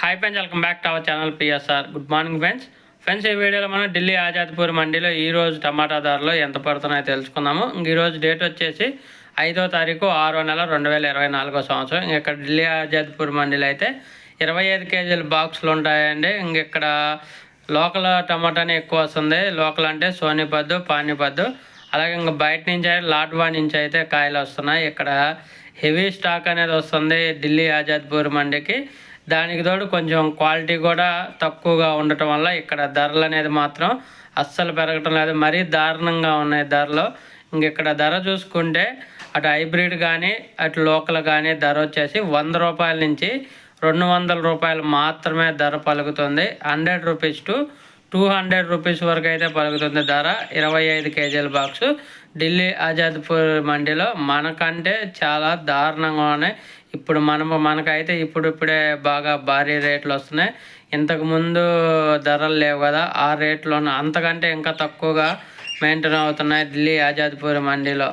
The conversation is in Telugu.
Hi friends, welcome back to our channel PSR. Good morning friends ఈ వీడియోలో మనం ఢిల్లీ ఆజాద్పూర్ మండీలో ఈరోజు టమాటా ధరలు ఎంత పడుతున్నాయో తెలుసుకుందాము. ఈరోజు డేట్ వచ్చేసి 5వ తారీఖు 6వ నెల 2024 సంవత్సరం. ఇక్కడ ఢిల్లీ ఆజాద్పూర్ మండీలో అయితే 25 కేజీల బాక్సులు ఉంటాయండి. ఇక్కడ లోకల్ టమాటానే ఎక్కువ వస్తుంది. లోకల్ అంటే సోనిపద్దు, పానీపద్దు, అలాగే ఇంకా బయట నుంచి లాట్వా నుంచి అయితే కాయలు వస్తున్నాయి. ఇక్కడ హెవీ స్టాక్ అనేది వస్తుంది ఢిల్లీ ఆజాద్పూర్ మండీకి. దానికి తోడు కొంచెం క్వాలిటీ కూడా తక్కువగా ఉండటం వల్ల ఇక్కడ ధరలు అనేది మాత్రం అస్సలు పెరగటం లేదు. మరీ దారుణంగా ఉన్నాయి ధరలు. ఇక్కడ ధర చూసుకుంటే అటు హైబ్రిడ్ కానీ అటు లోకల్ కానీ ధర వచ్చేసి 100 రూపాయల నుంచి 200 రూపాయలు మాత్రమే ధర పలుకుతుంది. 100 రూపీస్ టు 200 రూపీస్ వరకు అయితే పలుకుతుంది ధర. 25 కేజీల బాక్సు ఢిల్లీ ఆజాద్పూర్ మండీలో మనకంటే చాలా దారుణంగా ఉన్నాయి. ఇప్పుడు మనకైతే ఇప్పుడిప్పుడే బాగా భారీ రేట్లు వస్తున్నాయి. ఇంతకుముందు ధరలు లేవు కదా, ఆ రేట్లోనే అంతకంటే ఇంకా తక్కువగా మెయింటైన్ అవుతున్నాయి ఢిల్లీ ఆజాద్పూర్ మండీలో.